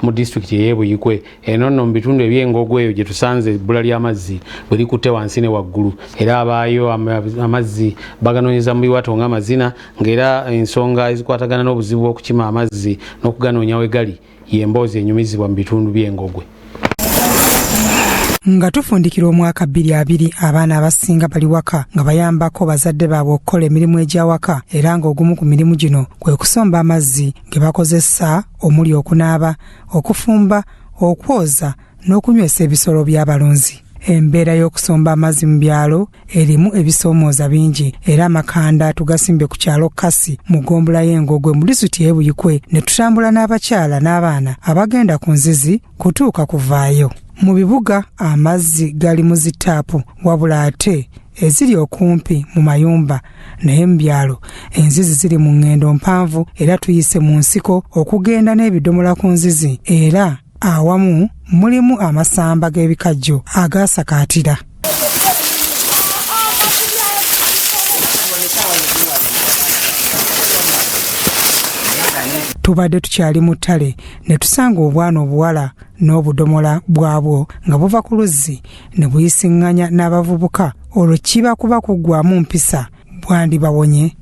mu district ye Buyikwe eno no mbitundu ebyengogwe eyo gye tusanze ebbula ly'amazzi bwe likutte wansi ne waggulu era abaayo amazzi baganonyeza mu biwato ng'amazina ng'era ensonga ezikwatagana n'obuzibu bw'okukima amazzi n'okuganoonya we gali y'emboozi enyumizibwa mu bitundu by'engogwe. Nga tufundikira omwaka 2020 abaana abasinga bali waka nga bayambako bazadde baabwe okukola emirimu egy'awaka era ng'ogumu ku mirimu gino kwe kusomba amazzi ge bakozesa omuli okunaaba, okufumba, okwoza n'okunywesa ebisolo by'abalunzi. Embeera y'okusomba amazzi mu byalo erimu ebisoomooza bingi era amakanda tugasimbe ku kyalo Kasi mu ggombolola y'Engogwe mu disitulikiti y'e Buyikwe ne tutambula n'abakyala n'abaana abagenda ku nzizi kutuuka kuvaayo. Mu bibuga amazzi gali mu zitaapu wabula ate eziri okumpi mu mayumba naye mu byalo enzizi ziri mu ngendo mpanvu era tuyise mu nsiko okugenda n'ebidomola ku nzizi era awamu mulimu amasamba g'ebikajjo agasakaatira. Tubadde tukyali mu ttale ne tusanga obwana obuwala n'obudomola bwabwo nga buva ku luzzi ne buyisiŋŋanya n'abavubuka olwo kiba kuba kuggwamu mpisa bwandibawonye.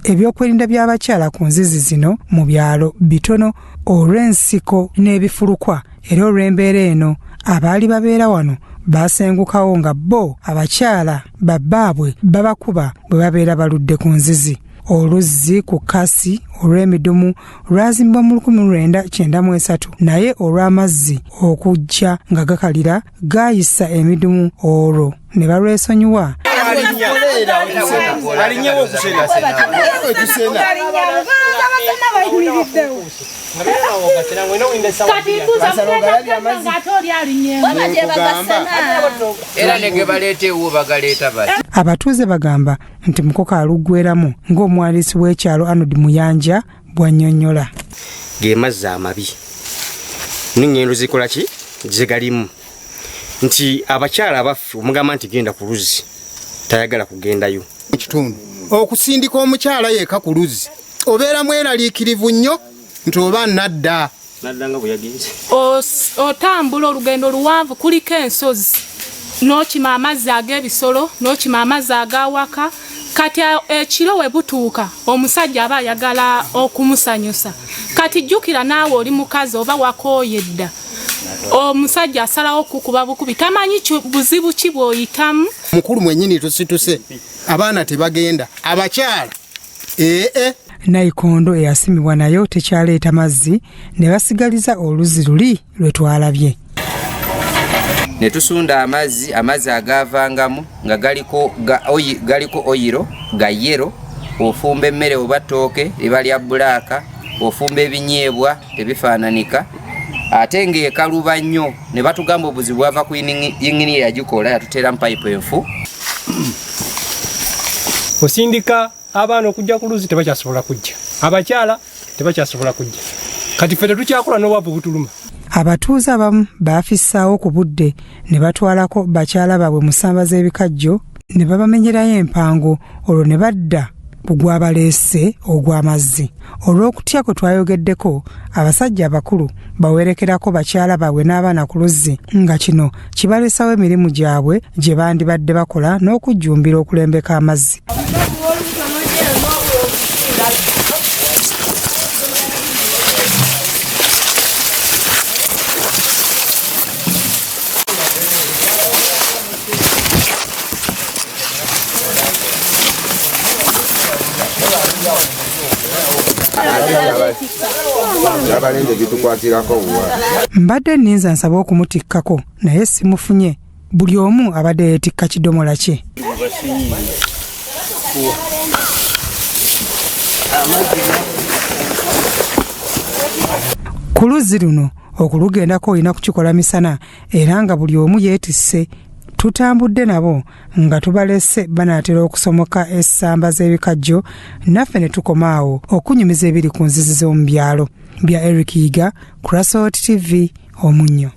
Ebyokwerinda by'abakyala ku nzizi zino mu byalo bitono olw'ensiko n'ebifulukwa era olw'embeera eno abaali babeera wano baasengukawo nga bo abakyala babbaabwe babakuba bwe babeera baludde ku nzizi. Oluzzi ku Kasi olw'emidumu lwazimbwa mu 1993 naye olw'amazzi okujja nga gakalira gaayisa emidumu olwo ne balwesonyiwa. Abatuuze bagamba nti mukoka aluggweramu ng'omwalisi w'ekyalo Arnold Muyanja bw'annyonnyola. Ge mazzi amabi n'ennyendo zikola ki zegalimu nti abakyala abaffe omugamba nti genda ku luzzi tayagala kugendayo. Ekitundu okusindika omukyala yeeka ku luzzi obeera mweraliikirivu nnyo nti oba nadda nga bwe yagenze otambula olugendo luwanvu kuliko ensozi n'okima amazzi ag'ebisolo n'okima amazzi ag'awaka kati ekiro we butuuka omusajja aba ayagala okumusanyusa kati jjukira naawe oli mukazi oba wakooye dda omusajja asalawo kukuba bukubi tamanyi buzibu ki bw'oyitamu. Mukulu mwennyini tusituse abaana tebagenda abakyala Nayikondo eyasimibwa nayo tekyaleeta mazzi ne basigaliza oluzzi luli lwe twalabye. Ne tusunda amazzi agavangamu nga galiko oyiro ga yero ofumba emmere oba ttooke liba lya bbulaaka ofumba ebinyeebwa tebifaananika ate ng'ekaluba nnyo ne batugamba obuzibu bwava ku yingini yagikola yatuteera mu payipu enfu. Osindika abaana okujja ku luzzi tebakyasobola kujja, abakyala tebakyasobola kujja, kati ffe tetukyakola n'obwavu butuluma. Abatuuze abamu baafissaawo ku budde ne batwalako bakyala baabwe mu ssamba z'ebikajjo ne babamenyerayo empango olwo ne badda bugwa baleese ogw'amazzi. Olw'okutya kwe twayogeddeko abasajja abakulu bawerekerako bakyala baabwe n'abaana ku luzzi nga kino kibaleesawo emirimu gyabwe gye bandibadde bakola n'okujjumbira okulembeka amazzi. Mbadde nninza nsaba okumutikkako naye simufunye. Buli omu abadde yeetikka kidomola kye. Ku luzzi luno okulugendako olina kukikola misana era nga buli omu yeetisse. Tutambudde nabo nga tubalese banaatera okusomoka essamba z'ebikajjo naffe ne tukomaawo okunyumiza ebiri ku nzizi z'omu byalo. Bya Eric Yiga, Crossroads TV, Omunnyo.